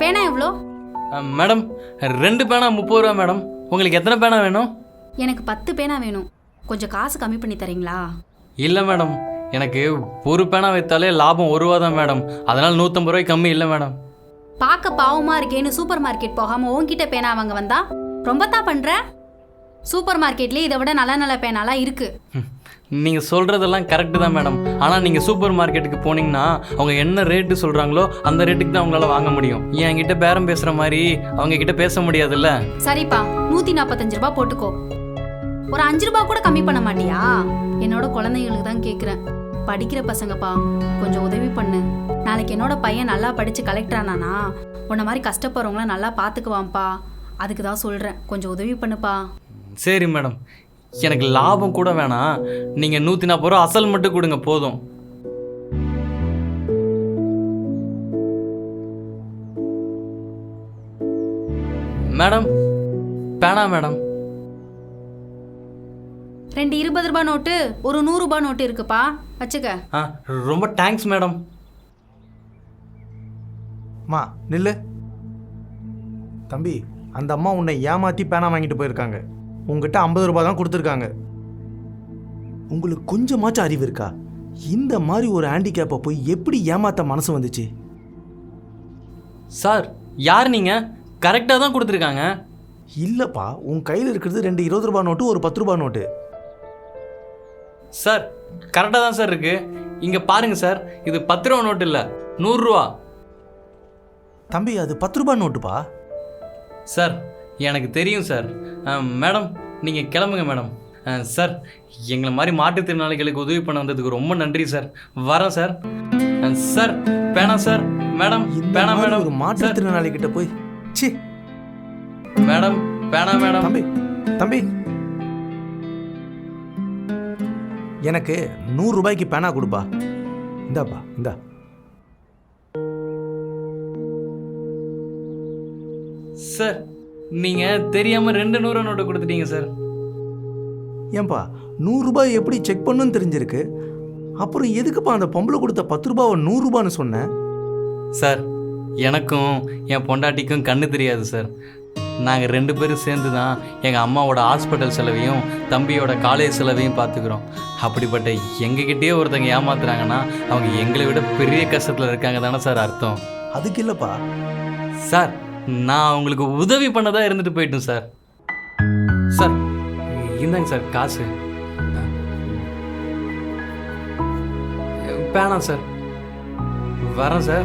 பேனா எவ்வளோ? மேடம் 2 பேனா 30 ரூபா மேடம். உங்களுக்கு எத்தனை பேனா வேணும்? எனக்கு 10 பேனா வேணும். கொஞ்சம் காசு கம்மி பண்ணி தரீங்களா? இல்லை மேடம், எனக்கு ஒரு பேனா வைத்தாலே லாபம் 1 ரூபா தான் மேடம். அதனால் 150 ரூபாய்க்கு கம்மி இல்லை மேடம். பார்க்க பாவமா இருக்கேன்னு சூப்பர் மார்க்கெட் போகாம உன்கிட்ட பேனா வாங்க வந்தா ரொம்ப தான் பண்ற. சூப்பர் மார்க்கெட்லேயே இதை விட நல்ல நல்ல பேனாலாம் இருக்கு. நீங்கள் சொல்கிறதெல்லாம் கரெக்டு தான் மேடம். ஆனால் நீங்கள் சூப்பர் மார்க்கெட்டுக்கு போனீங்கன்னா அவங்க என்ன ரேட்டு சொல்கிறாங்களோ அந்த ரேட்டுக்கு தான் அவங்களால வாங்க முடியும். என்கிட்ட பேரம் பேசுகிற மாதிரி அவங்க கிட்ட பேச முடியாதுல்ல. சரிப்பா, 145 ரூபாய் போட்டுக்கோ. ஒரு 5 ரூபாய் கூட கம்மி பண்ண மாட்டியா? என்னோட குழந்தைங்களுக்கு தான் கேட்குறேன். படிக்கிற பசங்கப்பா, கொஞ்சம் உதவி பண்ணு. நாளைக்கு என்னோட பையன் நல்லா படித்து கலெக்டர் ஆனானா உன்ன மாதிரி கஷ்டப்படுறவங்கள நல்லா பார்த்துக்குவான்ப்பா. அதுக்கு தான் சொல்கிறேன், கொஞ்சம் உதவி பண்ணுப்பா. சரி மேடம், எனக்கு லாபம் கூட வேணாம். நீங்கள் 140 ரூபா அசல் மட்டும் கொடுங்க போதும். மேடம் பேனா மேடம். 2 20 ரூபாய் நோட்டு, ஒரு 100 ரூபாய் நோட்டு இருக்குப்பா, வச்சுக்க. ரொம்ப தேங்க்ஸ் மேடம். மா நில்லு. தம்பி, அந்த அம்மா உன்னை ஏமாற்றி பேனா வாங்கிட்டு போயிருக்காங்க. உங்ககிட்ட 50 ரூபா தான் கொடுத்துருக்காங்க. உங்களுக்கு கொஞ்சமாச்சும் அறிவு இருக்கா? இந்த மாதிரி ஒரு ஹேண்டிகேப்பை போய் எப்படி ஏமாற்ற மனசு வந்துச்சு? சார் யார் நீங்கள்? கரெக்டாக தான் கொடுத்துருக்காங்க. இல்லைப்பா, உன் கையில் இருக்கிறது 2 20 ரூபா நோட்டு, ஒரு 10 ரூபா நோட்டு. சார் கரெக்டாக தான் சார் இருக்குது. இங்கே பாருங்கள் சார், இது 10 ரூபா நோட்டு இல்லை, 100 ரூபா. தம்பி, அது 10 ரூபா நோட்டுப்பா. சார் எனக்கு தெரியும் சார். மேடம் நீங்கள் கிளம்புங்க மேடம். சார் எங்களை மாதிரி மாற்றுத்திறனாளிகளுக்கு உதவி பண்ண வந்ததுக்கு ரொம்ப நன்றி சார். வரேன் சார். சார் பேனா சார். மேடம் பேனா மேடம். ஒரு மாற்றுத்திறனாளி கிட்ட போய் சி. மேடம் பேனா மேடம். தம்பி தம்பி, எனக்கு 100 ரூபாய்க்கு பேனா கொடுப்பா. இந்தாப்பா, இந்தா. சார் நீங்கள் தெரியாமல் 2 100 நோட்டு கொடுத்துட்டீங்க சார். ஏன்பா, 100 ரூபாய் எப்படி செக் பண்ணுன்னு தெரிஞ்சிருக்கு, அப்புறம் எதுக்குப்பா அந்த பொம்பளை கொடுத்த 10 ரூபாவை 100 ரூபான்னு சொன்னேன்? சார் எனக்கும் என் பொண்டாட்டிக்கும் கண்ணு தெரியாது சார். நாங்கள் 2 பேரும் சேர்ந்து தான் எங்கள் அம்மாவோட ஹாஸ்பிட்டல் செலவையும் தம்பியோட காலேஜ் செலவையும் பார்த்துக்குறோம். அப்படிப்பட்ட எங்ககிட்டயே ஒருத்தங்க ஏமாத்துறாங்கன்னா அவங்க எங்களை விட பெரிய கஷ்டத்தில் இருக்காங்க தானே சார் அர்த்தம். அதுக்கு இல்லைப்பா சார், நான் உங்களுக்கு உதவி பண்ணதா இருந்துட்டு போயிட்டேன் சார். சார் இந்தாங்க சார் காசு. பேனா சார். வரேன் சார்.